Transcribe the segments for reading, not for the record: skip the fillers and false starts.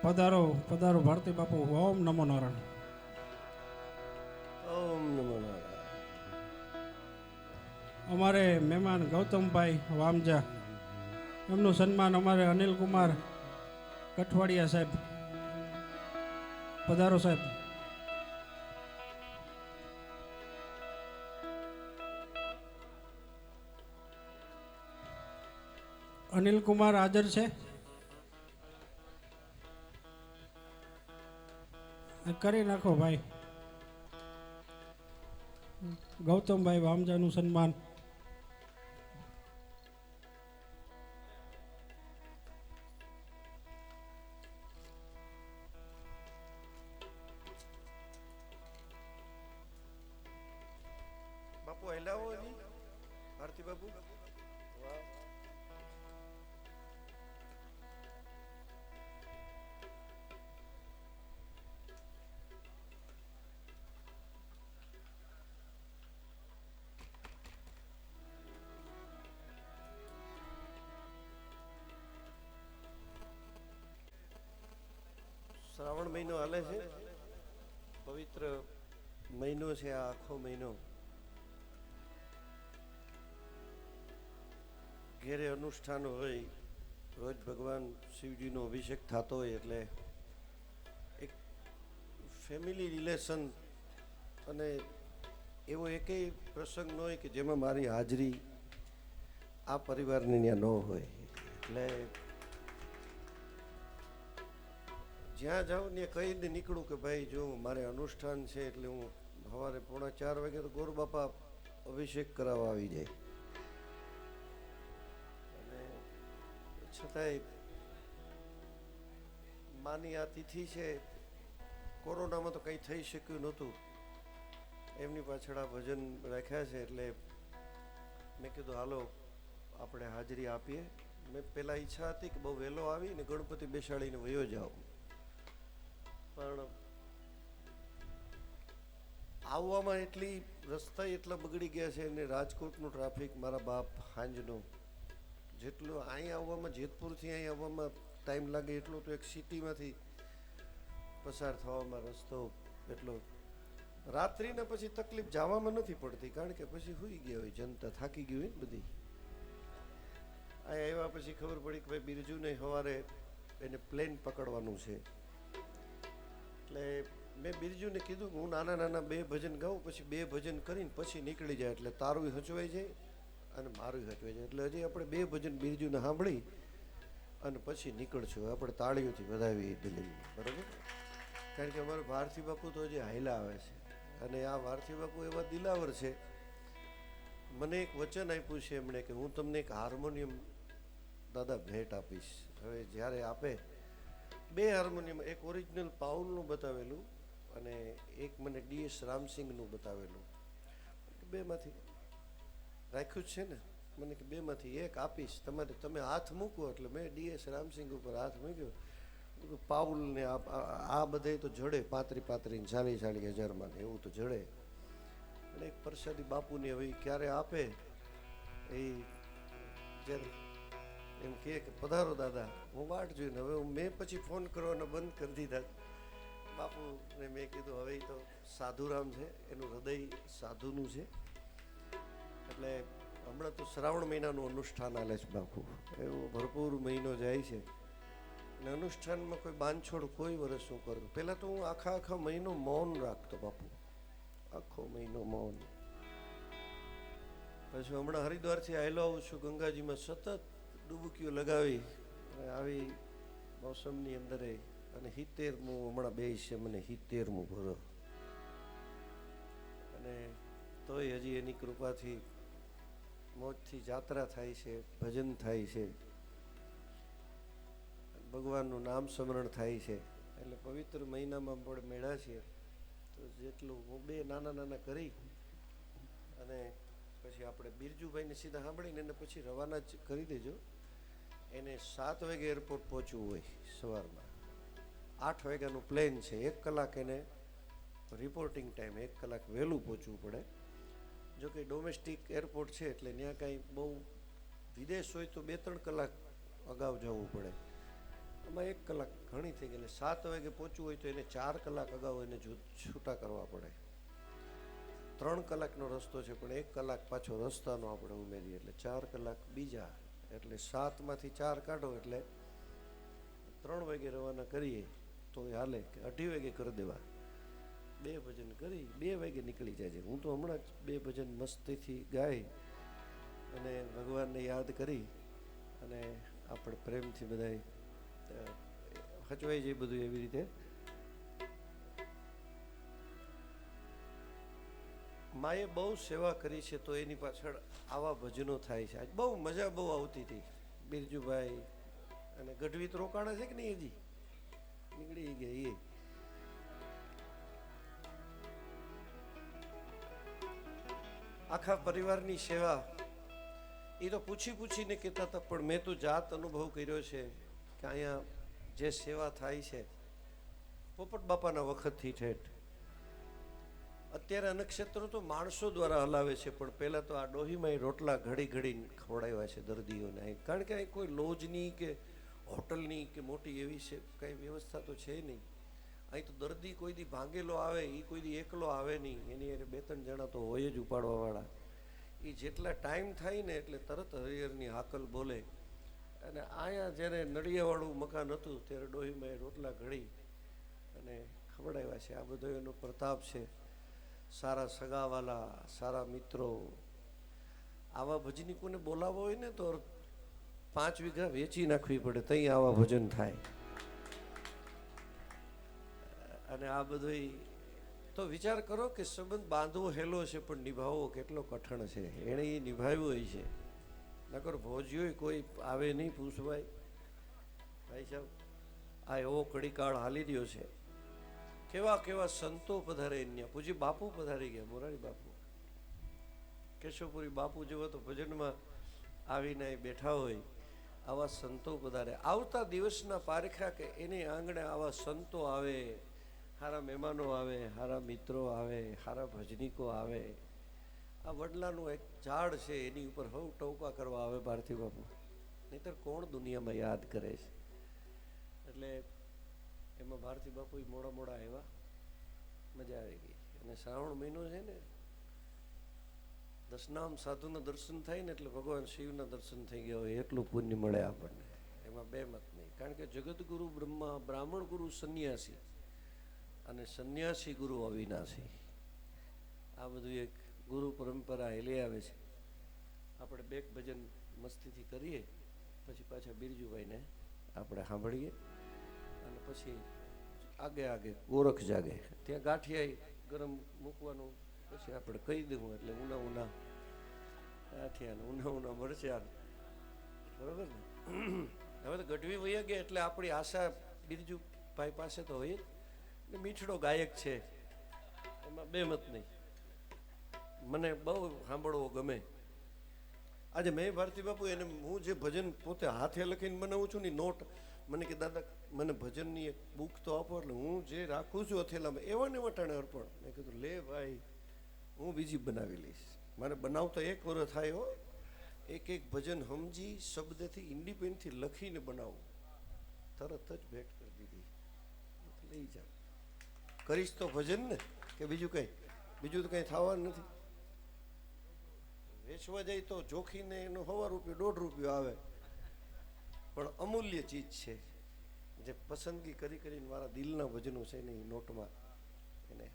પધારો પધારો ભારતી બાપુ. ઓમ નમો નારાયણ. ઓમ નમો નારાયણ. અમારે મહેમાન ગૌતમભાઈ વામજા, એમનું સન્માન અમારે અનિલકુમાર કઠવાડિયા સાહેબ. પધારો સાહેબ. અનિલકુમાર હાજર છે? કરી નાખો ભાઈ. ગૌતમભાઈ વામજાનું સન્માન. બાપુ હેલાવો નહીં ભારતી બાપુ. વાહ. શ્રાવણ મહિનો હાલે છે, પવિત્ર મહિનો છે આ આખો મહિનો. ઘેરે અનુષ્ઠાન હોય, રોજ ભગવાન શિવજીનો અભિષેક થતો હોય, એટલે એક ફેમિલી રિલેશન અને એવો એકેય પ્રસંગ ન હોય કે જેમાં મારી હાજરી આ પરિવારની ત્યાં ન હોય. એટલે જ્યાં જાઉં ને કહીને નીકળું કે ભાઈ જો મારે અનુષ્ઠાન છે, એટલે હું સવારે 3:45 વાગે તો ગોર બાપા અભિષેક કરાવવા આવી જાય. અને છતાંય માની આ તિથિ છે, કોરોનામાં તો કંઈ થઈ શક્યું નહોતું, એમની પાછળ આ ભજન રાખ્યા છે, એટલે મેં કીધું હાલો આપણે હાજરી આપીએ. મેં પહેલાં ઈચ્છા હતી કે બહુ વહેલો આવીને ગણપતિ બેસાડીને વયો જાઉં, પણ આવવામાં એટલી રસ્તા એટલા બગડી ગયા છે, અને રાજકોટનું ટ્રાફિક મારા બાપ હાંજનો જેટલું અહીં આવવામાં, જેતપુરથી અહીં આવવામાં ટાઈમ લાગે એટલો તો એક સિટીમાંથી પસાર થવામાં રસ્તો એટલો. રાત્રિના પછી તકલીફ જવામાં નથી પડતી, કારણ કે પછી સૂઈ ગયા હોય જનતા, થાકી ગઈ હોય ને બધી. અહીં આવ્યા પછી ખબર પડી કે ભાઈ બિરજુને સવારે એને પ્લેન પકડવાનું છે, એટલે મેં બિરજુને કીધું કે હું નાના નાના 2 ભજન ગાઉં, પછી 2 ભજન કરીને પછી નીકળી જાય, એટલે તારું હચવાઈ જાય અને મારું હચવાઈ જાય. એટલે હજી આપણે 2 ભજન બિરજુને સાંભળી અને પછી નીકળશું. આપણે તાળીઓથી વધાવી દલીલ, બરાબર? કારણ કે અમારા ભારતી બાપુ તો હજી હાયલા આવે છે, અને આ ભારતી બાપુ એવા દિલાવર છે. મને એક વચન આપ્યું છે એમણે કે હું તમને એક હાર્મોનિયમ દાદા ભેટ આપીશ. હવે જ્યારે આપે 2 હાર્મોનિયમ, એક ઓરિજિનલ પાઉલનું બતાવેલું અને એક મને DS રામસિંગનું બતાવેલું. 2માંથી રાખ્યું જ છે ને, મને કે 2માંથી એક આપીશ તમારે, તમે હાથ મૂકો. એટલે મેં DS રામસિંગ ઉપર હાથ મૂક્યો. પાઉલ ને આ બધે તો જડે 35,000 40 હજારમાં ને એવું તો જડે. અને એક પ્રસાદી બાપુની હવે ક્યારે આપે એ જ્યારે એમ કહે કે પધારો દાદા, હું વાટ જોઈને હવે મેં પછી ફોન કરવાનો બંધ કરી દીધા. બાપુને મેં કીધું હવે તો સાધુરામ છે, એનું હૃદય સાધુનું છે, એટલે હમણાં તો શ્રાવણ મહિનાનું અનુષ્ઠાન હાલે છે બાપુ. એવો ભરપૂર મહિનો જાય છે, અને અનુષ્ઠાનમાં કોઈ બાંધછોડ કોઈ વર્ષ હું કરું. પહેલાં તો હું આખા મહિનો મૌન રાખતો બાપુ, આખો મહિનો મૌન. પછી હમણાં હરિદ્વારથી આવેલો આવું છું, ગંગાજીમાં સતત ડૂબકીઓ લગાવી આવી મોસમની અંદર, અને 70મું હમણાં 2 છે મને 70મું ભરો. અને તોય હજી એની કૃપાથી મોજથી જાત્રા થાય છે, ભજન થાય છે, ભગવાનનું નામ સ્મરણ થાય છે. એટલે પવિત્ર મહિનામાં પણ મેળા છીએ, તો જેટલું હું 2 નાના કરી અને પછી આપણે બિરજુભાઈને સીધા સાંભળીને એને પછી રવાના જ કરી દેજો. એને 7 વાગે એરપોર્ટ પહોંચવું હોય, સવારમાં 8 વાગ્યાનું પ્લેન છે, 1 કલાક એને રિપોર્ટિંગ ટાઈમ, 1 કલાક વહેલું પહોંચવું પડે. જો કે ડોમેસ્ટિક એરપોર્ટ છે, એટલે ત્યાં કાંઈ બહુ વિદેશ હોય તો 2-3 કલાક અગાઉ જવું પડે. આમાં 1 કલાક ઘણી થઈ ગઈ. એટલે 7 વાગે પહોંચવું હોય તો એને 4 કલાક અગાઉ એને છૂટા કરવા પડે. 3 કલાકનો રસ્તો છે પણ 1 કલાક પાછો રસ્તાનો આપણે ઉમેરીએ એટલે 4 કલાક બીજા. એટલે 7માંથી 4 કાઢો એટલે 3 વાગે રવાના કરીએ તો એ હાલે કે 2:30 વાગે કરી દેવા. 2 ભજન કરી 2 વાગે નીકળી જાય છે. હું તો હમણાં જ 2 ભજન મસ્તીથી ગાઈ અને ભગવાનને યાદ કરી અને આપણે પ્રેમથી બધાય હચવાઈ જાય બધું એવી રીતે. માએ બહુ સેવા કરી છે તો એની પાછળ આવા ભજનો થાય છે. આજ બહુ મજા બહુ આવતી હતી. બિરજુભાઈ અને ગઢવી તો રોકાણા છે કે નહીં? હજી નીકળી ગયા. એ આખા પરિવારની સેવા એ તો પૂછીને કહેતા હતા, પણ મેં તો જાત અનુભવ કર્યો છે કે અહીંયા જે સેવા થાય છે પોપટ બાપાના વખતથી ઠેઠ અત્યારે અન્નક્ષેત્રો તો માણસો દ્વારા હલાવે છે, પણ પહેલાં તો આ ડોહીમાં રોટલા ઘડી ખવડાવ્યા છે દર્દીઓને. કારણ કે અહીં કોઈ લોજની કે હોટલની કે મોટી એવી છે કંઈ વ્યવસ્થા તો છે નહીં. અહીં તો દર્દી કોઈ દી ભાંગેલો આવે એ કોઈ દી એકલો આવે નહીં, એની અરે 2-3 જણા તો હોય જ ઉપાડવાવાળા. એ જેટલા ટાઈમ થાય ને એટલે તરત હરિહરની હાકલ બોલે. અને અહીંયા જ્યારે નડિયાવાળું મકાન હતું ત્યારે ડોહીમાં રોટલા ઘડી અને ખવડાવ્યા છે. આ બધો એનો પ્રતાપ છે. સારા સગાવાલા, સારા મિત્રો, આવા ભજનીકોને બોલાવવા હોય ને તો 5 વીઘા વેચી નાખવી પડે તઈ આવા ભજન થાય. અને આ બધું તો વિચાર કરો કે સંબંધ બાંધવો હેલો છે પણ નિભાવવો કેટલો કઠણ છે. એણે એ નિભાવ્યો હોય છે. નકર ભોજ્યો કોઈ આવે નહીં પૂછવાય. ભાઈ સાહેબ આ એવો કડીકાળ હાલી રહ્યો છે. કેવા સંતો પધારે અહીંયા. પૂજી બાપુ પધારી ગયા, મોરારી બાપુ, કેશવપુરી બાપુ જેવો તો ભજનમાં આવીને બેઠા હોય. આવા સંતો પધારે. આવતા દિવસના પારખ્યા કે એની આંગણે આવા સંતો આવે, સારા મહેમાનો આવે, સારા મિત્રો આવે, સારા ભજનીકો આવે. આ વડલાનું એક ઝાડ છે એની ઉપર હવ ટોકા કરવા આવે ભારતી બાપુ, નહીતર કોણ દુનિયામાં યાદ કરે છે. એટલે એમાં ભારતી બાપુ મોડા આવ્યા, મજા આવી ગઈ. અને શ્રાવણ મહિનો છે ને, દશનામ સાધુના દર્શન થાય ને એટલે ભગવાન શિવના દર્શન થઈ ગયા હોય એટલું પુણ્ય મળે આપણને. એમાં બે મત નહીં. કારણ કે જગતગુરુ બ્રહ્મા, બ્રાહ્મણ ગુરુ સંન્યાસી અને સંન્યાસી ગુરુ અવિનાશી, આ બધું એક ગુરુ પરંપરા હેલી આવે છે. આપણે 2 ભજન મસ્તીથી કરીએ પછી પાછા બિરજુભાઈને આપણે સાંભળીએ અને પછી આગે ગોરખ જાગે ત્યાં ગાંઠિયા ગરમ મૂકવાનું. પછી આપણે કહી દેવું એટલે ઉના ગાંઠિયા ઉના મરચાં, બરોબર ને. હવે તો ગઢવી વયા ગયા એટલે આપણી આશા બિરજુભાઈ પાસે તો હોય ને. મીઠડો ગાયક છે, એમાં બે મત નહીં. મને બહુ સાંભળવો ગમે. આજે મેં ભારતી બાપુ એને હું જે ભજન પોતે હાથે લખીને બનાવું છું ને નોટ, મને કે દાદા મને ભજનની એક બુક તો આપો. એટલે હું જે રાખું છું અથેલામાં એવા ને વટાણે અર્પણ. મેં કીધું લે ભાઈ હું બીજી બનાવી લઈશ. મારે બનાવતા 1 વર્ષ થાય હો. એક ભજન સમજી શબ્દથી ઇન્ડિપેન્ડથી લખીને બનાવું. તરત જ ભેટ કરી દીધી. લઈ જાઓ, કરીશ તો ભજન ને કે બીજું કંઈ? બીજું તો કંઈ થવાનું નથી. વેચવા જાય તો જોખીને એનો ₹1 ₹1.5 આવે, પણ અમૂલ્ય ચીજ છે. જે પસંદગી કરીને મારા દિલના ભજનો છે ને એ નોટમાં એને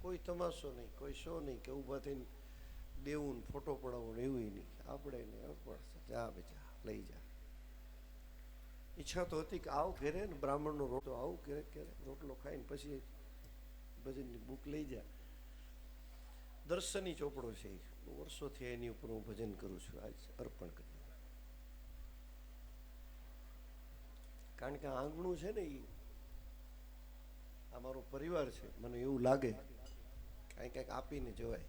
કોઈ તમાશો નહીં, કોઈ શો નહીં કે ઊભા થઈને દેવું ને ફોટો પડાવવું ને એવું નહીં. આપણે ને અર્પણ. જા બેજા લઈ જા. ઈચ્છા તો હતી કે આવ ઘેરે ને બ્રાહ્મણનો રોટલો આવું ક્યારેક રોટલો ખાઈને પછી ભજનની બુક લઈ જા. દર્શની ચોપડો છે, વર્ષોથી એની ઉપર હું ભજન કરું છું. આજ અર્પણ કરી. કારણ કે આંગણું છે ને એ આ મારો પરિવાર છે. મને એવું લાગે કંઈક આપીને જવાય.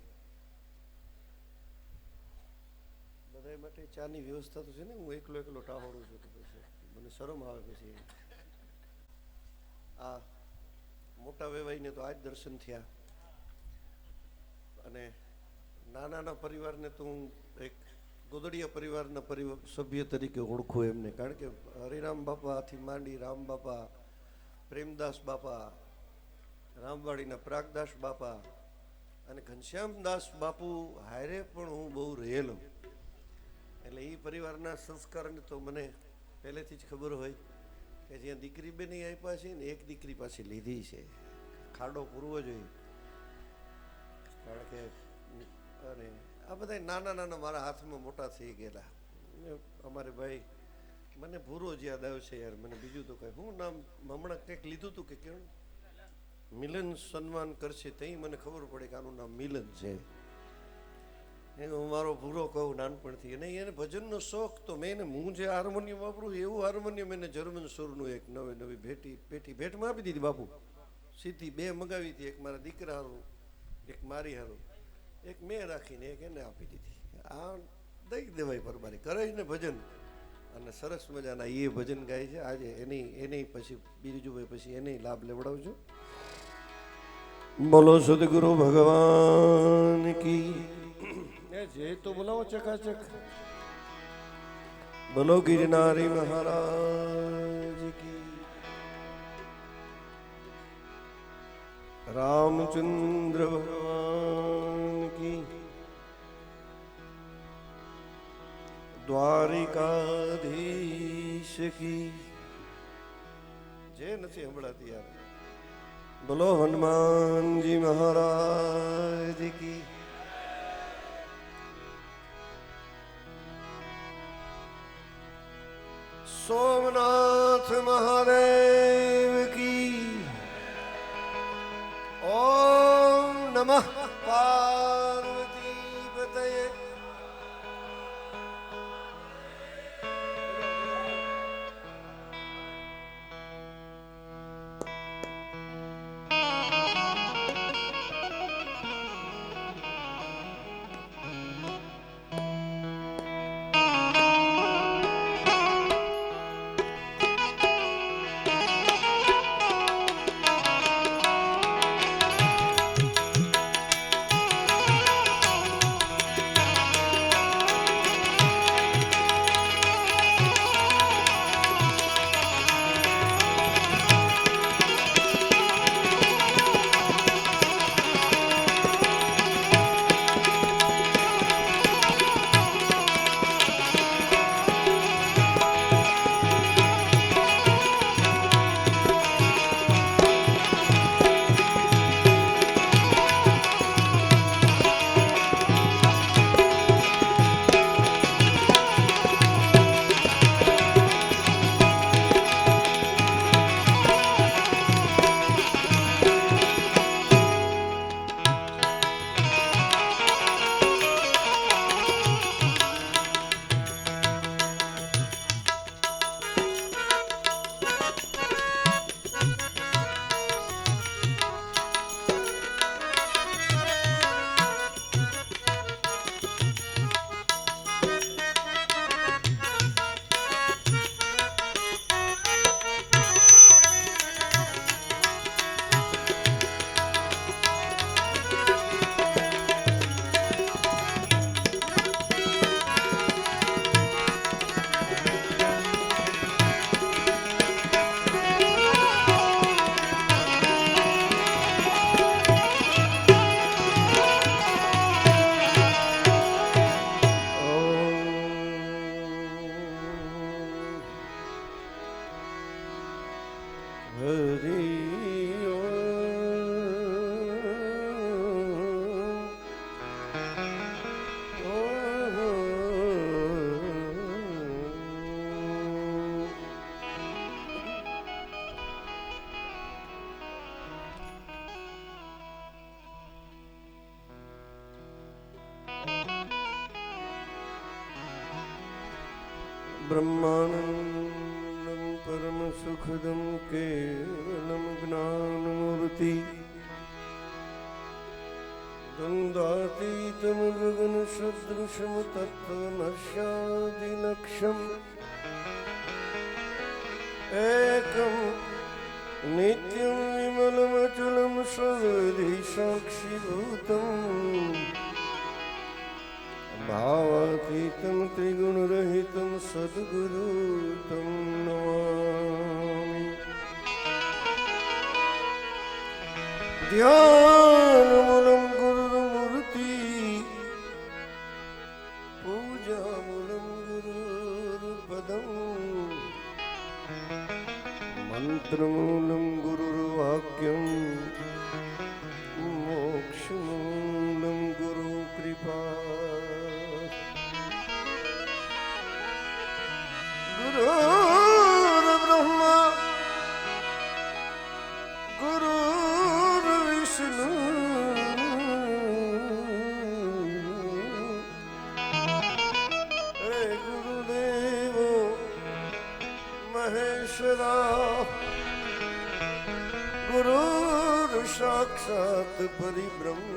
બધા માટે ચાની વ્યવસ્થા તો છે ને. હું એકલો ટાહોડું છું તો પછી મને શરમ આવે. પછી આ મોટા વેવાઈને તો આજ દર્શન થયા અને નાના પરિવારને તો હું એક ગોદડિયા પરિવારના સભ્ય તરીકે ઓળખું એમને, કારણ કે હરિરામ બાપાથી માંડી રામ બાપા, પ્રેમદાસ બાપા, રામવાડીના પ્રાગદાસ બાપા અને ઘનશ્યામદાસ બાપુ હારે પણ હું બહુ રહેલો. એટલે એ પરિવારના સંસ્કારને તો મને પહેલેથી જ ખબર હોય કે જ્યાં દીકરી બે નહીં આપ્યા છે ને એક દીકરી પાછી લીધી છે, ખાડો પૂરવો જોઈએ. કારણ કે અને આ બધા નાના નાના મારા હાથમાં મોટા થઈ ગયેલા. અમારે ભાઈ મને ભૂરો જ યાદ આવ્યો છે યાર, મને બીજું તો કઈ હું નામ હમણાં કંઈક લીધું હતું કે કેવું મિલન સન્માન કરશે તઈ મને ખબર પડે કે આનું નામ મિલન છે. હું મારો ભૂરો કહું નાનપણથી. અને એને ભજનનો શોખ તો મેં હું જે હાર્મોનિયમ વાપરું એવું હાર્મોનિયમ એને જર્મન સુરનું એક નવી પેટી ભેટમાં આપી દીધી બાપુ. સીધી 2 મગાવી હતી, એક મારા દીકરા હારું, એક મારી હારું, એક મેં રાખીને એક એને આપી દીધી. આ દઈ દેવાય પરબારી કરે ને ભજન, અને સરસ મજાના એ ભજન ગાય છે. આજે એની પછી બીજું પછી એને લાભ લેવડાવજો. બોલો સદગુરુ ભગવાન કી જે તો બોલાવો ચકાચક. બોલો ગિરનારી મહારાજ કી, રામચંદ્ર ભગવાન કી, દ્વારિકાધીશ કી. જે નથી સંભળાતી યાર. બોલો હનુમાનજી મહારાજ કી. સોમનાથ મહાદેવ કી. ઓમ નમઃ પાર્વતી પતયે. ब्रह्मानंदं परम सुखदं केवलं ज्ञानमूर्ति द्वन्द्वातीतं गगनसदृशं तत्त्वमस्यादिलक्ष्यम् एकं नित्यं विमलमचलं सर्वधि साक्षिभूतम् भावातीतं त्रिगुणरहितं सद्गुरु तं नमामि। ध्यानमूलं गुरुर्मूर्ति पूजामूलं गुरुर्पदम् मन्त्रमूलं गुरुर्वाक्यं मोक्षमूलं गुरुकृपा। गुरुर्ब्रह्मा गुरुर्विष्णु हे गुरुदेवो महेश्वरा गुरुर्साक्षात् परिब्रह्म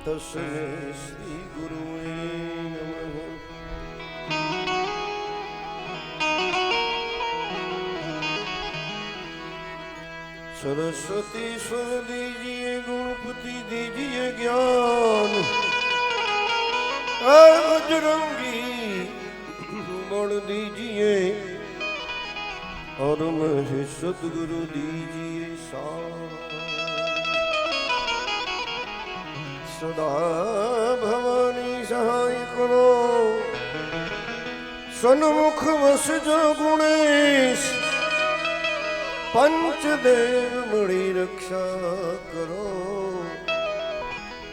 तस्मै श्री गुरुवे नमः। सरस्वती स्वर दीजिए गुणपति दीजिए ज्ञान बजरंगी बड़ दीजिए और महे सदगुरु दीजिए सदा भवानी सहाय करो सन्मुख वस जो गुणेश पंचदेव मणि रक्षा करो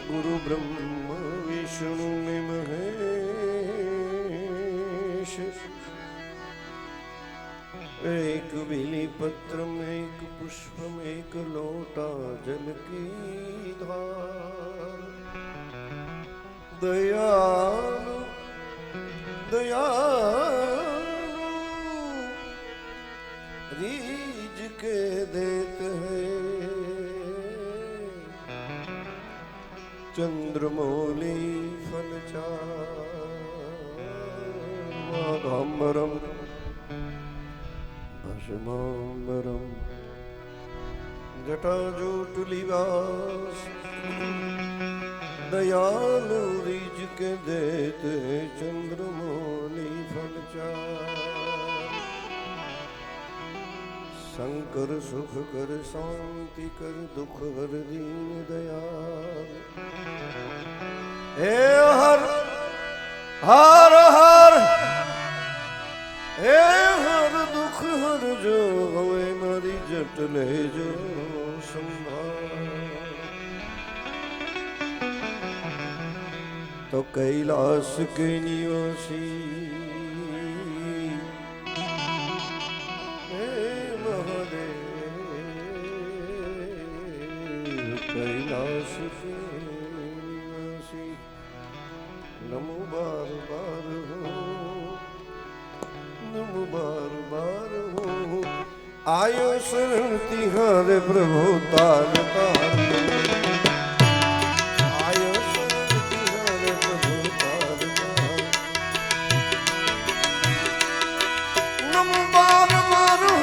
गुरु ब्रह्म विष्णु में महेश। एक बिली पत्रम एक पुष्पम एक लोटा जल की धार दयालु दयालु रीज के देते हैं चंद्रमौली फल चांबरम भस्मांबरम जटाजूटलिवास दयालु रीज के देते हैं चंद्रमौली फल चार। शंकर सुख कर शांति कर दुख हर दीन दयाल हे हर हर हर हे हर दुख हर जो होए मारी जट ले जो संभाल। तो कैलाश के निवासी कैलाश के निवासी नमो बार बार हो नमो बार बार हो आयो शरण तिहारे प्रभु तार तार आयो शरण तिहारे प्रभु तार तार नमो बार बार हो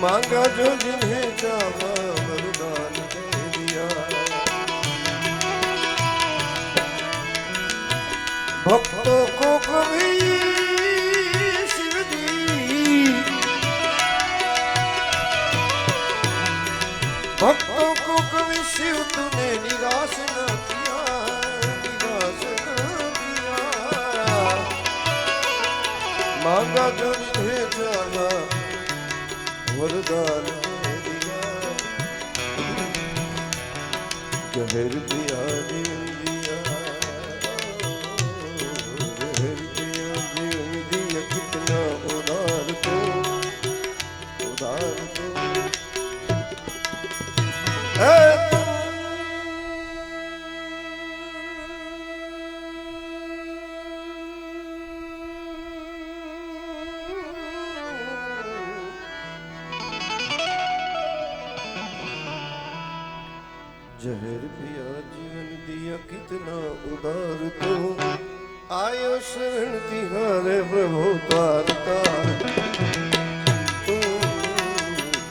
मांगा जो जिन्हें चाहा वरदान दे दिया। भक्तों को कभी शिव जी भक्तों को कभी मांगा जो जिन्हें चाहा वरदान दे दिया जहर पिया जीवन दिया जहर पिया जीवन दिया कितना उदार तो है जहर पिया जीवन दिया कितना उदार तो आयो शरण तिहारे प्रभु तार तार तू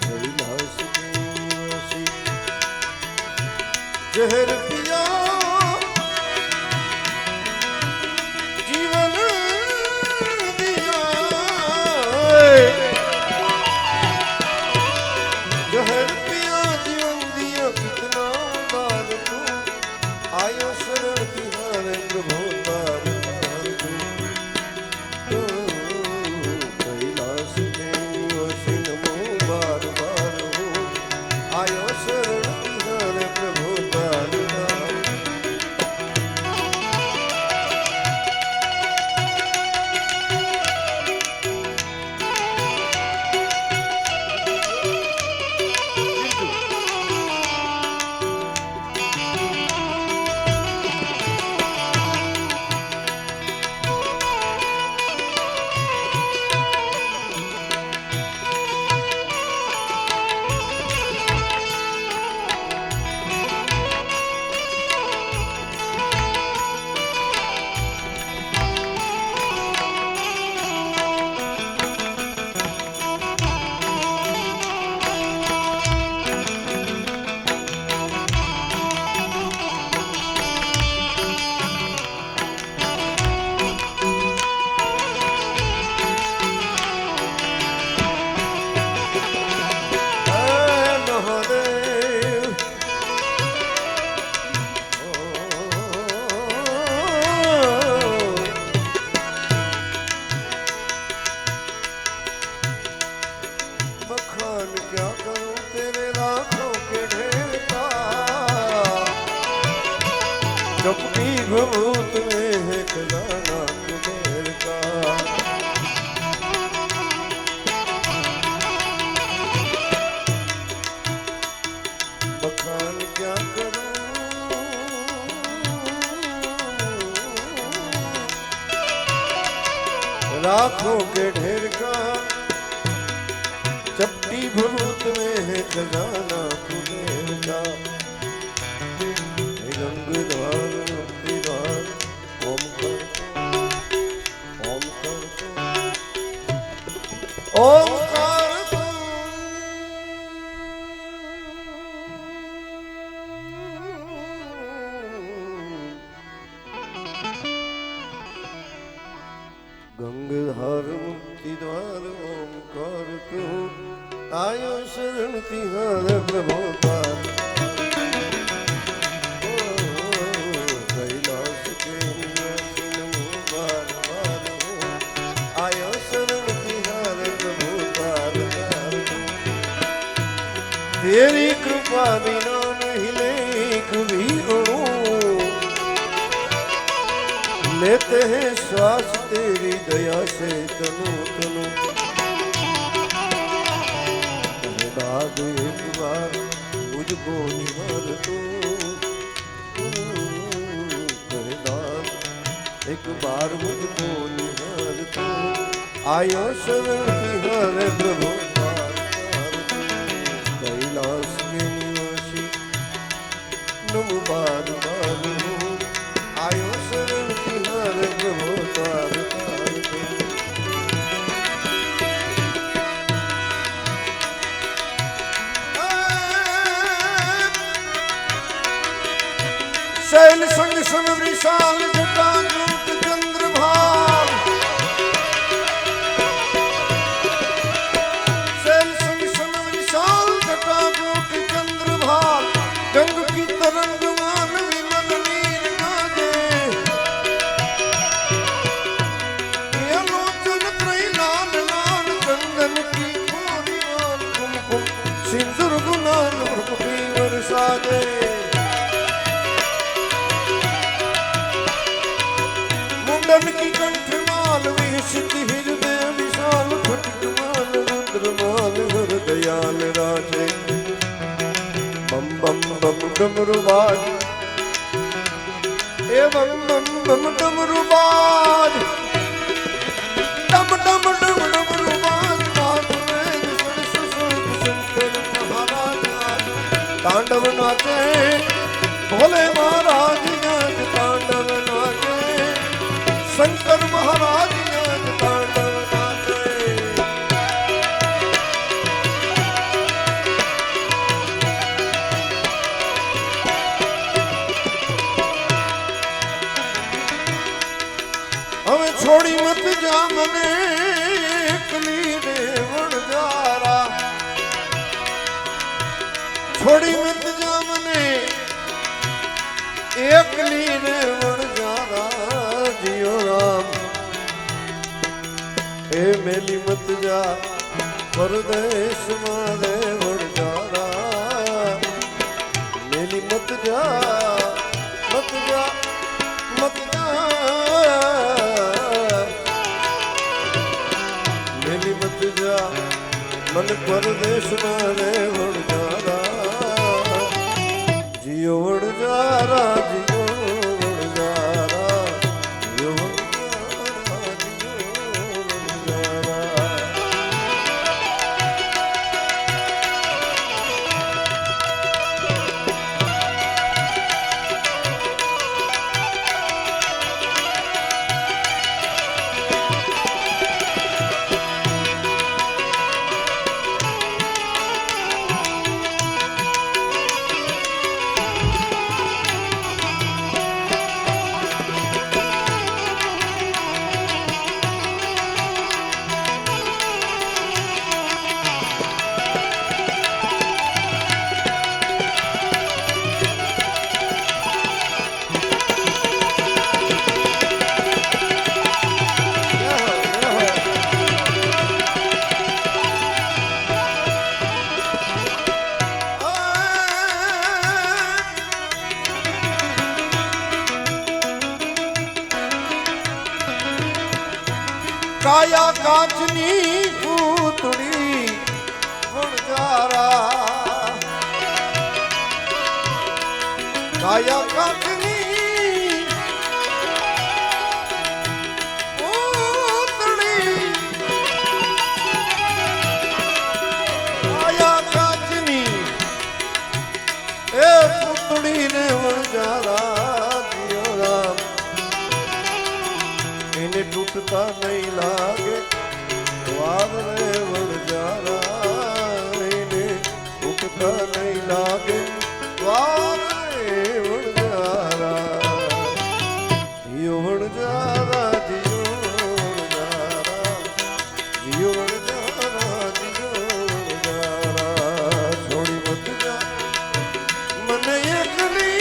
कैलाश के निवासी जहर पिया जीवन दिया जहर पिया जीवन दिया कितना आयो शरण तिहारे प्रभु तार तार तू कैलाश के निवासी नमो बार बार हो आयो शरण तिहारे प्रभु तार तार क्या करूं तेरे राखों के ढेर का चपटी भभूत में है खजाना कुबेर का बखान क्या करूं राखों के ढेर का चपटी भभूत में है खजाना कुबेर का रंग द्वार मुक्ति द्वार ओम ओमकार गंगधार मुक्ति द्वार ओमकार तू आयो शरण तिहारे प्रभु तार कैलाश के निवासी नमो बार बार हो आयो शरण तिहारे प्रभु तार तार तेरी कृपा बिना नहीं लेख भी अणु लेते हैं श्वास तेरी दया से तनु तनु दाद एक बार मुझको निहार तू दाद एक बार मुझको निहार तू आयो शरण तिहारे प्रभु कैलाश के निवासी नमो बार बार आयो शरण तिहारे प्रभु तार शैल संग सम विशाल जटा रूप चंद्रभाल मिलन की कंठमाल विशति हृदय विशाल फटकमाल रुद्रमाल हृदयाल राजे बम बम बम डमरुबाज ए बम बम बम डमरुबाज डम डम डम डमरुबाज नाथ वेद सरस्वती शंकर महाराज तांडव नाचे भोले महाराज आज तांडव नाचे शंकर महाराज आज तांडव नाचे हमें छोड़ी मत जा मने एकली रे वणजारा छोड़ी मत जा मने एकली रे वणजारा जियो राम ए मेली मत जा परदेश मारे वणजारा मेली मत जा मत जा मत जा मेली मत जा मन परदेश मारे वणजारा जियो वणजारा जियो वणजारा जियो वणजारा जियो वणजारा काया काचनी पूतड़ी वणजारा काया काचनी पूतड़ी काया काचनी ए पूतड़ी ने वणजारा जियो राम इन्हें टूटता नहीं लागे वाद रे वणजारा इन्हें टूटता नहीं लागे वाद रे वणजारा जियो वणजारा जियो वणजारा जियो वणजारा जियो वणजारा छोड़ी मत जा मन एकली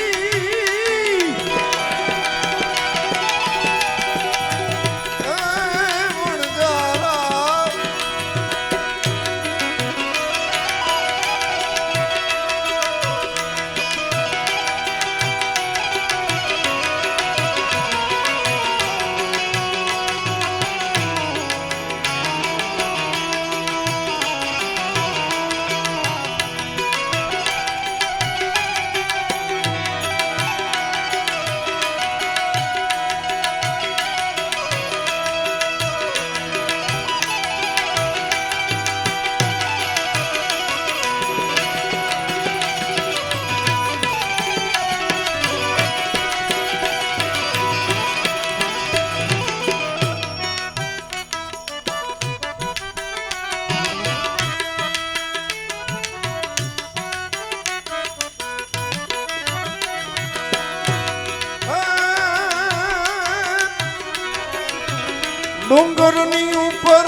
ડુંગરની ઉપર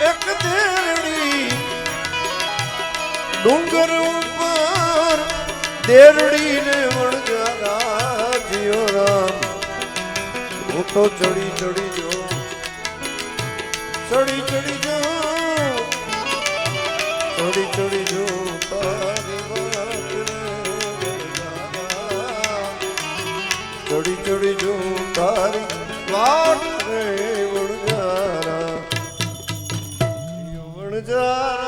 એક દેરડી ડુંગર ઉપર દેરડી ને વણજારા જીઓ રામ હું તો ચડી ચડી જો ચડી ચડી જો ચડી ચડી જો તારી વાત રે વણજારા ચડી ચડી જો તારી વાટ રે વણજારા વણજારા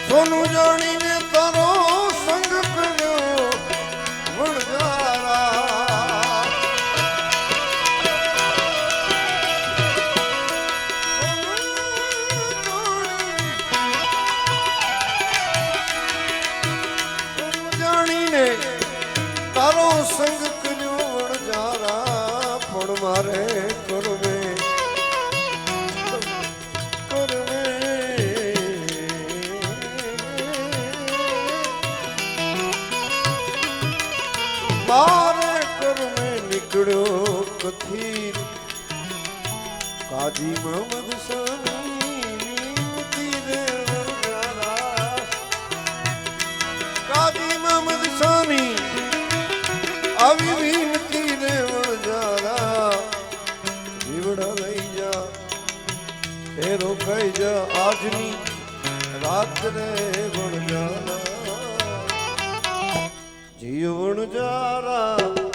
સોનું જાણીને તારો સંગ કર્યો વણજારા સોનું જાણીને તારો સંગ કર્યો વણજારા પણ મારે કરવે મારે કરમે નીકળ્યો કથિર કાજી મોહમ્મદ સાની રે વણજારા કાજી મોહમ્મદ સાની આવી વિનતી રે વણજારા જીવડા લઈ જા એ રોકાઈ જા આજની રાત રે વણજારા જીવણ જારા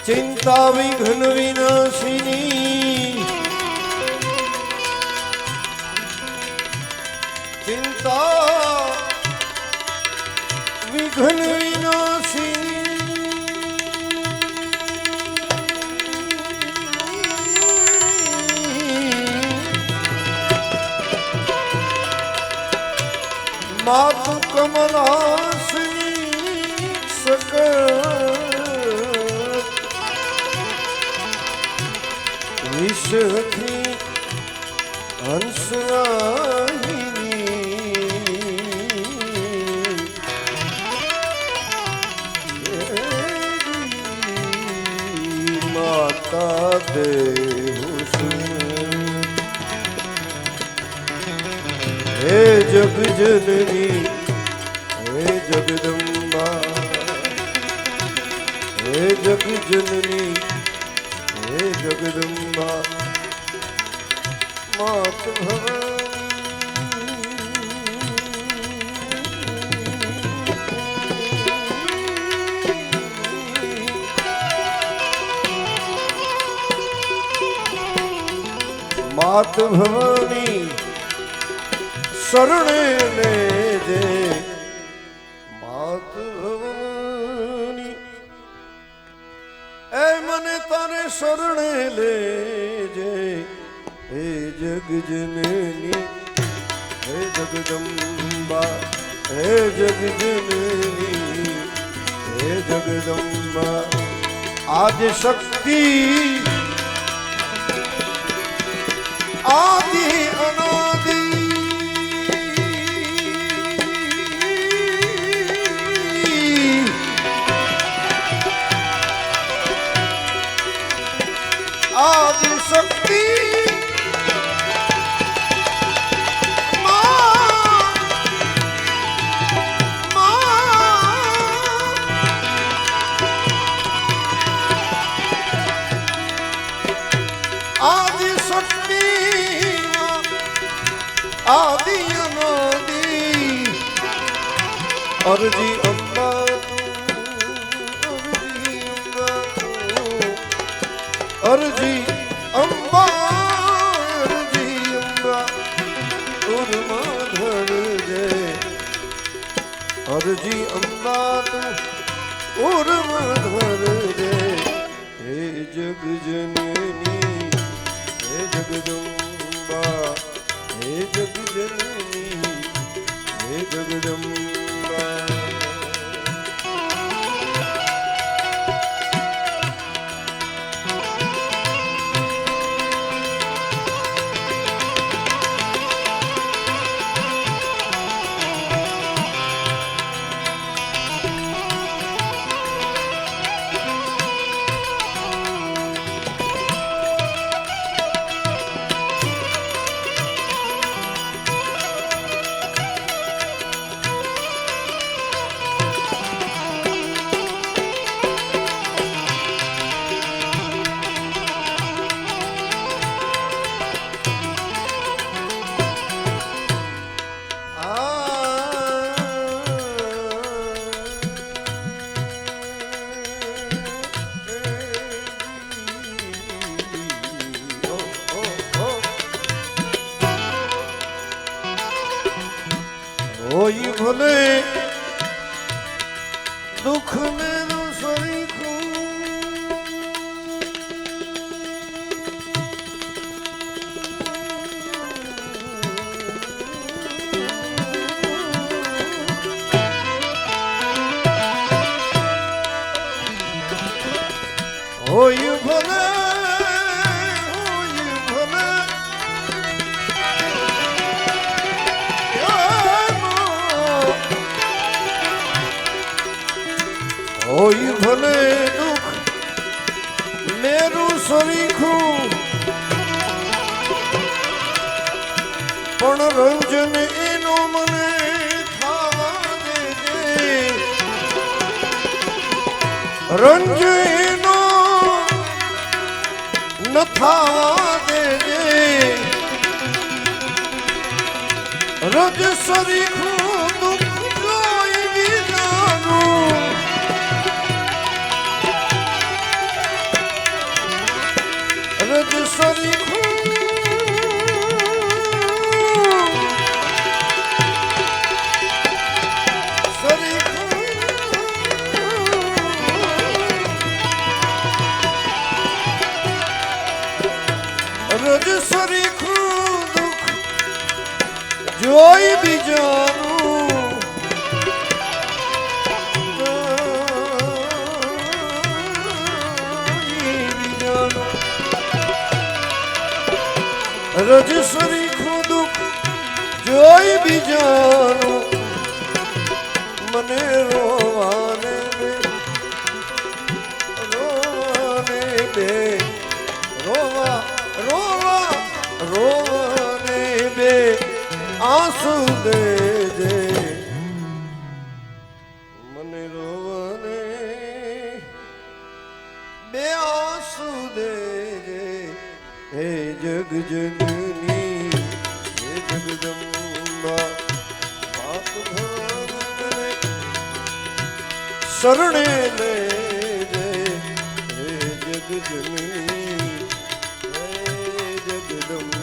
चिंता विघ्न विनाशिनी चिंता विघ्न विनाशिनी માતુ કમલાસની સકળ વિષથી હંસવાહિની માતા દેવ હે જગજનની હે જગદંબા હે જગજનની હે જગદંબા માત ભવાની માત ભવાની શરણે લેજે માત ભવાની એ મને તારે શરણે લેજે હે જગજનની હે જગદંબા હે જગજનની હે જગદંબા આજ શક્તિ આદિ અનાદિ આદિ શક્તિ આદિ શક્તિ આદિ અનાદિ અરજી અંબા અરજી અંબા ઉરમાં ધરજે અરજી અંબા તું ઉરમાં ધરજે હે જગજનની હે જગદંબા હે જગજનની હે જગદંબા હોય ભલે દુઃખ ને સરીખું હોય ભલે હોય ભલે દુઃખ મેરું સરીખું પણ રંજન એનો મને થવા દેજે રંજ એનો ન થવા દેજે રજ સરીખું દુઃખ જોઈ બીજાનું રજ સરીખું રજ સરીખું દુઃખ જોઈ બીજાનું રજસરી ખુદુક જોઈ બીજાનું મને રોવાને દે રોવા રોવા રોવાને બે આંસુ દેજે મને રોવાને બે આંસુ દેજે હે જગજનની હે જગદંબા પાપ ભવાને શરણે લેજે હે જગજનની હે જગદંબા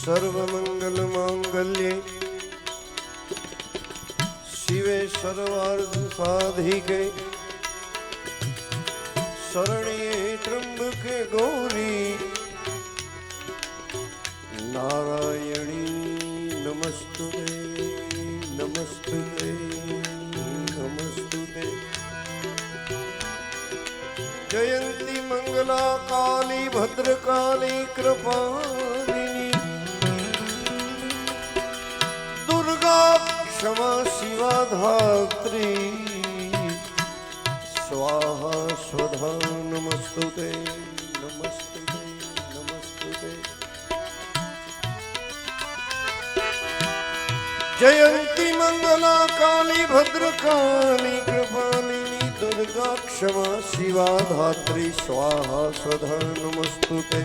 સર્વમંગલ માંગલ્યે શિવે સર્વાર્થ સાધિકે શરણ્યે ત્રંબકે ગૌરી નારાયણી નમસ્તુતે નમસ્તુતે નમસ્તુતે જયંતી મંગલા કાલી ભદ્રકાલી કૃપાલિની क्षमा शिवा धात्री स्वाहा स्वधा नमस्तुते नमस्तुते नमस्तुते जयंती मंगला काली भद्रकाली कृपालिनी दुर्गा क्षमा शिवा धात्री स्वाहा स्वधा नमस्तुते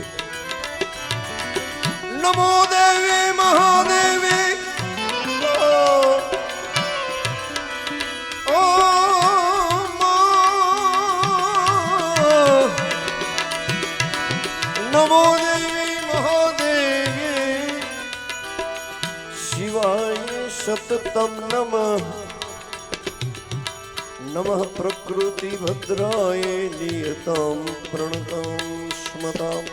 नमो देवी महादेवी नमो देवी महादेवी शिवाय सततम नमः नमः प्रकृति भद्राय नियतं प्रणतं स्मताम्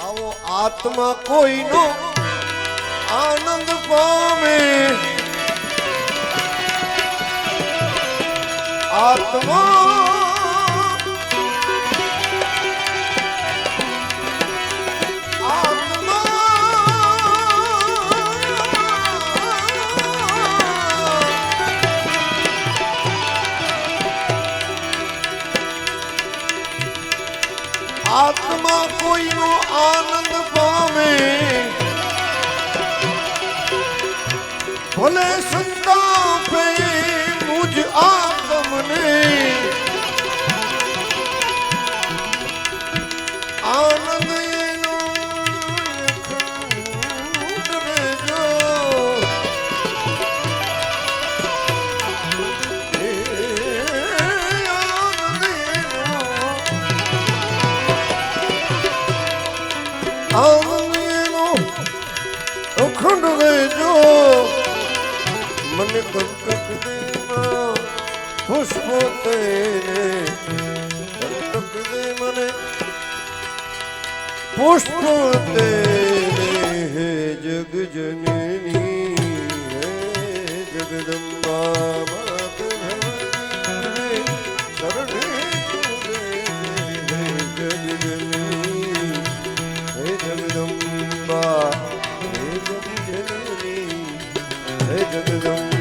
आओ आत्मा कोई नो आनंद पामे आत्मा आत्मा कोई नो आनंद पावे भले संतापे मुझ आत्म ने आनंद एनो अखंड रे जो आनंद મને કંટક દેમાં પુષ્પો તેરે કંટક દે મને પુષ્પો તેરે હે જગ જનની હે જગદંબા માત ભવાની શરણે હે જગદંબા હે જગજનની હે જગદંબા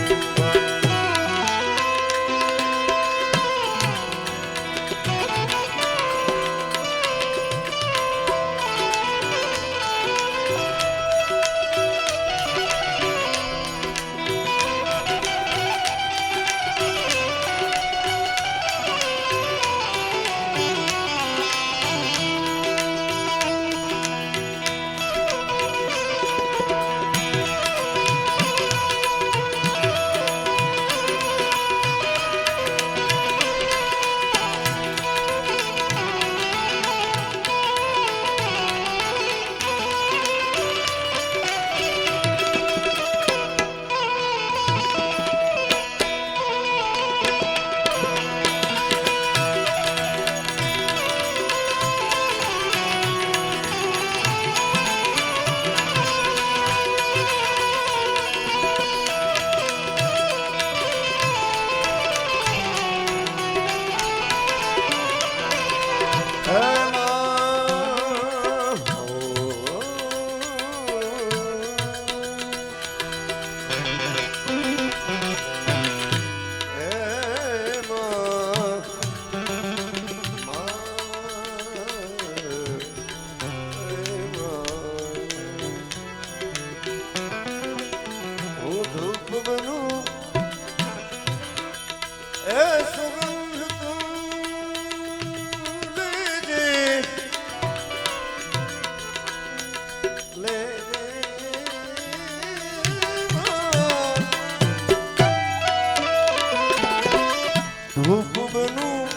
ધૂપ બનું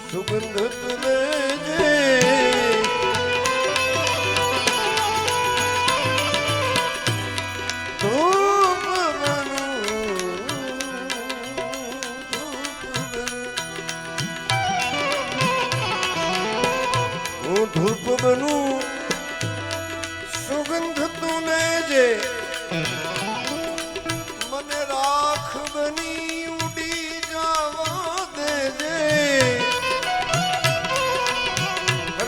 સુગંધ તુલે ધૂપ હું ધૂપ બનું સુગંધ તુલે જે મને રાખ બની ઉડી જવા દેજે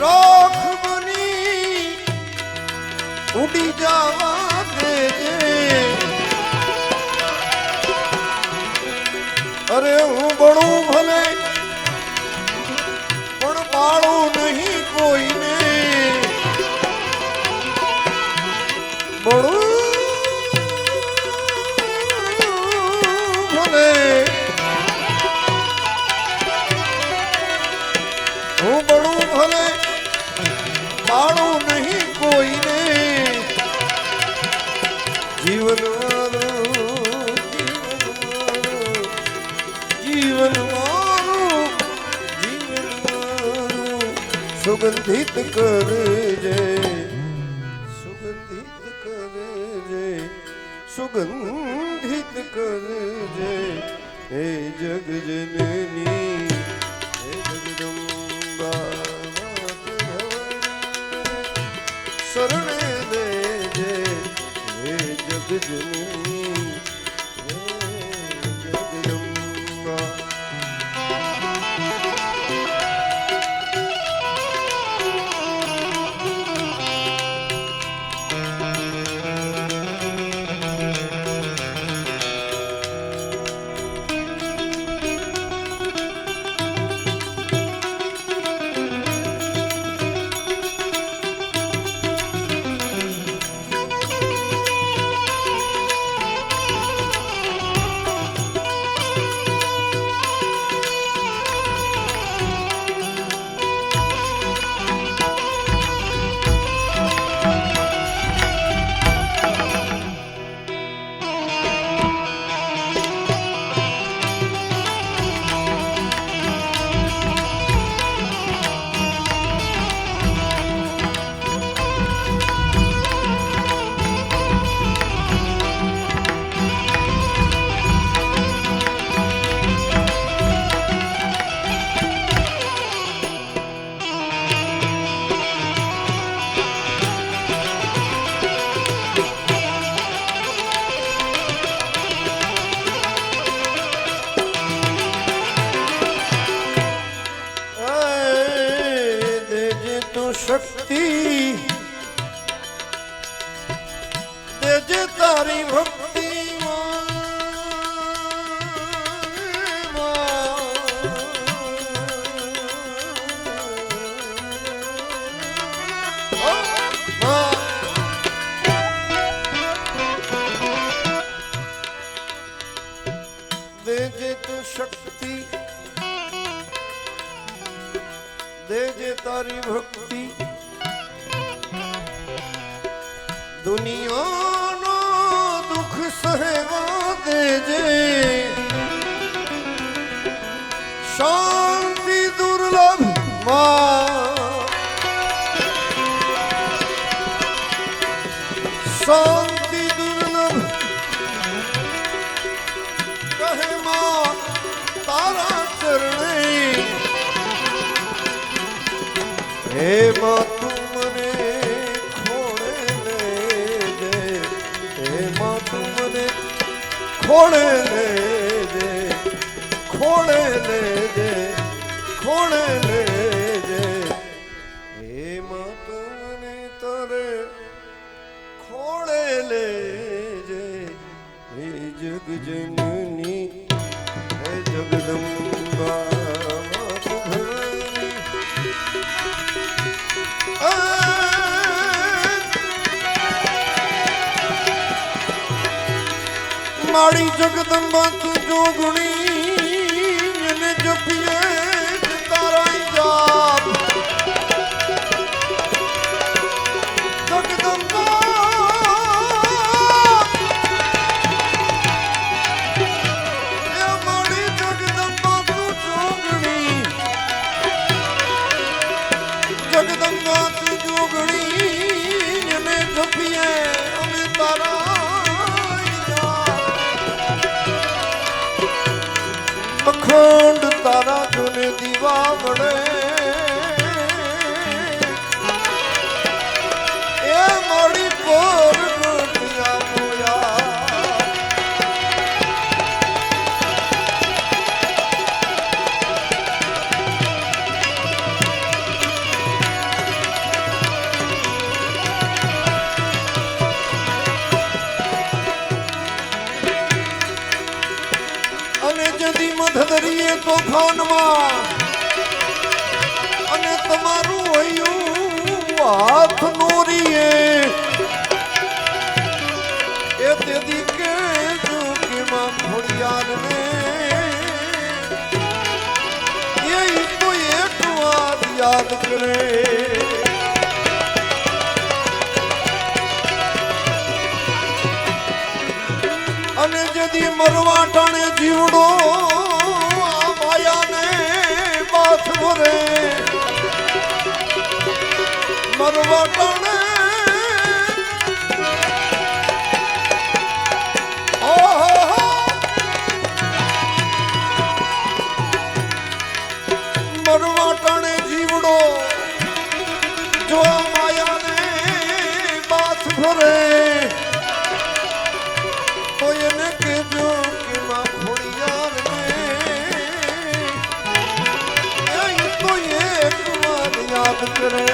રાખ બની ઉડી જવા દેજે અરે હું બળું ભલે પણ બાળું નહીં કોઈને બળું હું બળું ભલે બાળું નહીં કોઈને જીવન મારું સુગંધિત કરજે સુગંધિત કરજે સુગંધિત કરજે હે જગજનની હે જગદંબા માત ભવાની શરણે દેજે હે જગજનની હે જગદંબા જે તારી ભક્તિ દેજે તું શક્તિ દેજે તારી ભક્તિ દુનિયાનો દુઃખ સહેવા દેજે શાંતિ દુર્લભ શાંતિ દુર્લભ કહે માં તારા ચરણે હે માં તું મને ખોળે લેજે હે માં તું મને ખોળે લેજે ખોળે લેજે ખોળે લેજે હે માં તું મને તારે ખોળે લેજે હે જગજનની હે જગદંબા મારી જગદંબા તું જોગણી અને જપીએ તારા જાપ જગદંબા એ મારી જગદંબા તું જોગણી જગદંબા તું જોગણી અને જપીએ અમે તારા અખંડ તારા જોને દીવા મળે એ મારી પર ગોટિયા મોયા જદી મધદરીએ તોફાનમાં અને તમારું હૈયું હાથ નોરીએ એ તેદી કે જો કે માં ખોડિયારને એ તો એક વાર યાદ કરે અને જદી મરવા ટાણે જીવડો આ માયાને બાથ ભરે મરવા ટાણે મરવા ટાણે જીવડો જો આ માયાને બાથ ભરે તો એને કહેજો કે માં ખોડિયારને તો એક વાર યાદ કરે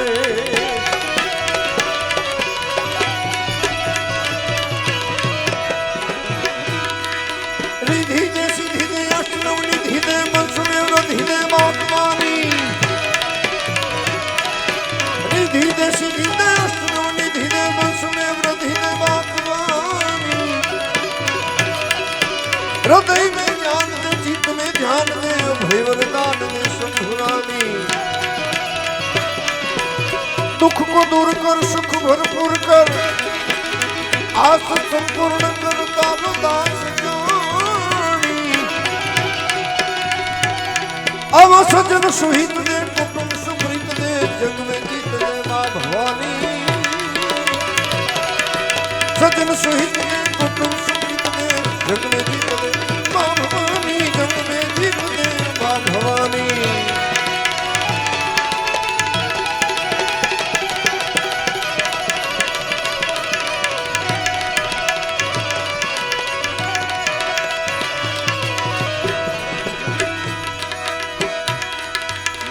रिधि दे सिद्धि दे अष्टनव निधि दे मनसुने वृद्धि दे मातमानी रिधि दे सिद्धि दे अष्टनव निधि दे मनसुने वृद्धि दे मातमानी हृदय में ज्ञान दे चित्त में ध्यान दे अभय वरदान दे शंभुरानी दुख को दूर कर सुख भरपूर कर आस संपूर्ण करता दास अब सजन सुहित दे कुटुंब सुप्रीत दे जग में जीत दे मां भवानी सजन सुहित दे कुटुंब सुप्रीत दे जग में जीत दे मां भवानी जग में जीत दे मां भवानी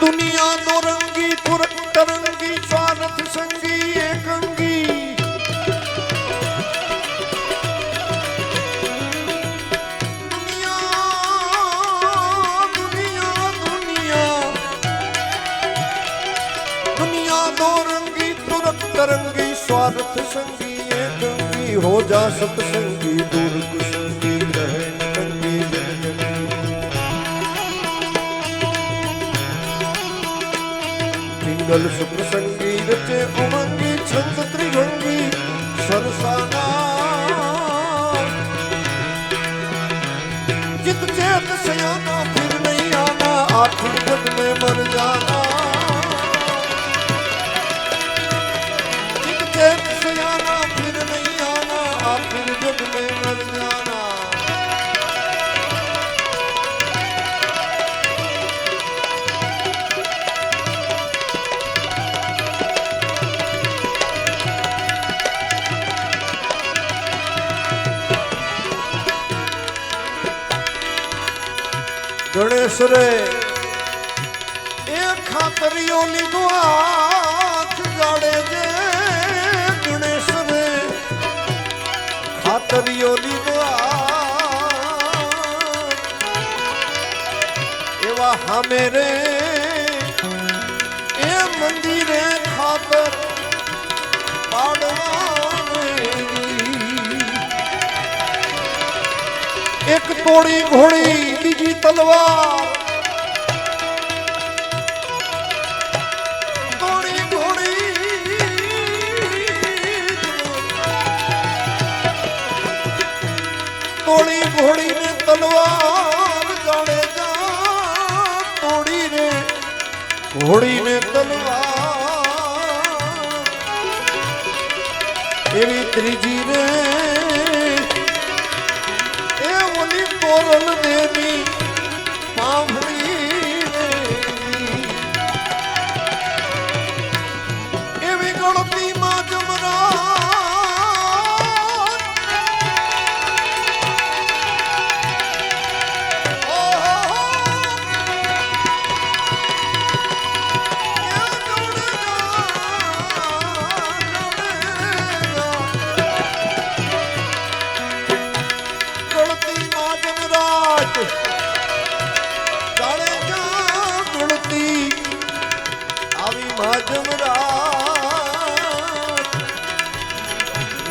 दुनिया दो रंगी तरंगी स्वार्थ संगी एकंगी सतसंगी हो जा सतसंगी दूर कुसंगी रहे नटंगी जन जनी पिंगल सुप्रसंगी रचे उमंगी छंद त्रिभंगी सरसाना चित चेत सयाना फिर नहीं आना आखिर जग में मर जाना चित चेत सयाना फिर नहीं आना आखिर जग में मर जाना गणेश रे एक खातरियो लीधो हाथ जाड़े जे गणेश रे खातरियो लीधो एवा हमेरे ए मंदिरे खातर एक तोड़ी घोड़ी बीजी तलवार तोड़ी घोड़ी तोड़ी घोड़ी ने तलवार जाने जा तोड़ी ने घोड़ी ने तलवार एवी त्रीजी ने तोरण देवी पांभरी एवी गणती मां जमराज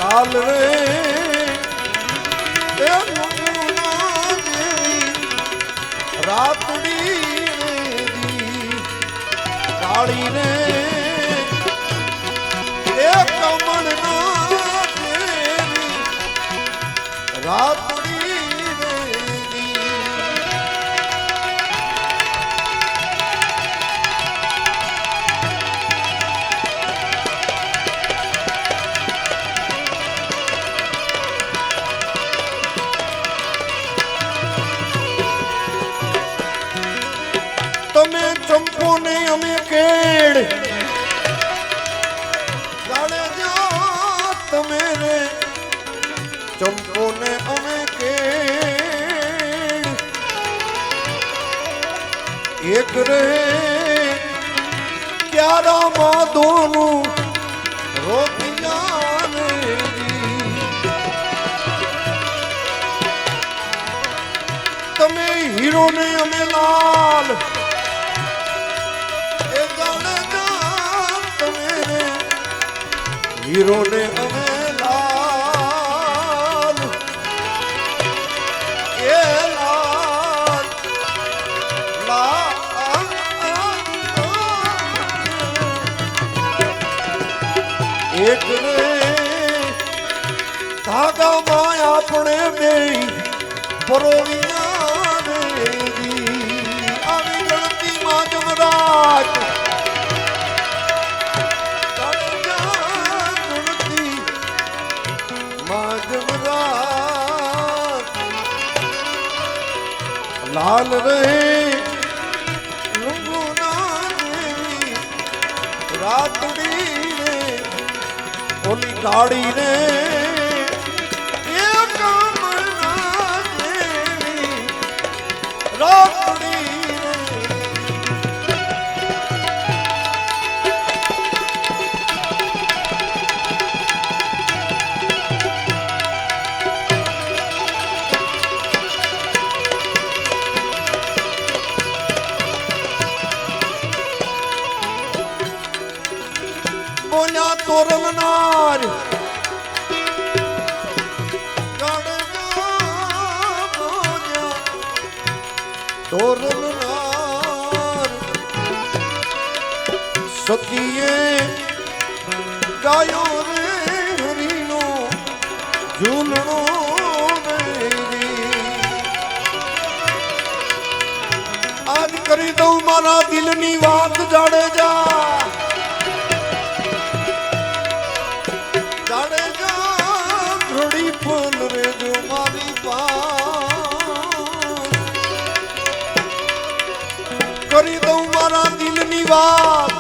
लाल रे रातड़ी काली ने कमल रातड़ी चंपो ने हमें केड़ जाने जा तमेरे चंपो ने हमें केड़ एक रहे क्यारा मां दोनों रोती जाने तमे हीरो ने हमें लाल हीरो ने हमें लाल ये लाल लाल एक ने धागा माया अपने में परोविया देगी आवी गणती मां जमराज लाल रहे लुंगुना देवी रातड़ी रे ओली गाड़ी रे ये कामना देवी रातड़ी बोला तोरण नार સતીએ ગાયો રે હરીનો ઝૂલણો આજ કરી દઉં મારા દિલની વાત જાડેજા ઘડી ફૂલ રે જો મારી પાસ કરી દઉં મારા દિલની વાત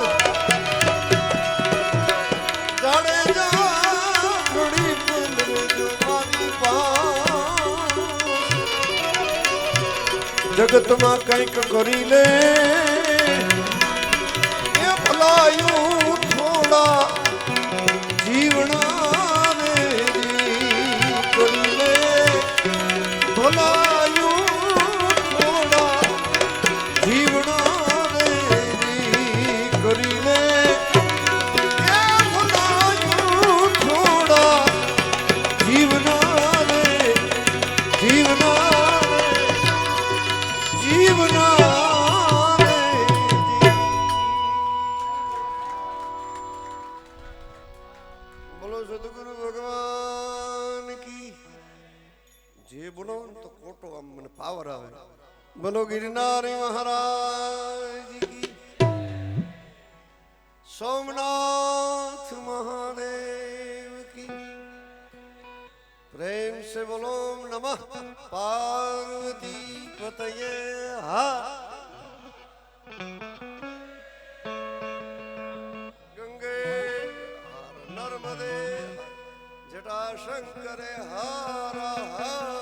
જાડેજા ઘડી ફૂલ રે જો મારી પાસ જગતમાં કંઈક કરી લે એ ભલાયું થોડા જીવણા રે કરી લે ભલાયું થોડા જીવણા રે કરી લે એ ભલાયું થોડા જીવના રે જીવના બોલો સદગુરુ ભગવાન કી જે બોલો તો કોટો આમ મને પાવર આવે બોલો ગિરનારી મહારાજ કી સોમનાથ મહાદેવ કી प्रेम से बोलो नमः पार्वती पतये हा गंगे नर्मदे जटा शंकरे हर हर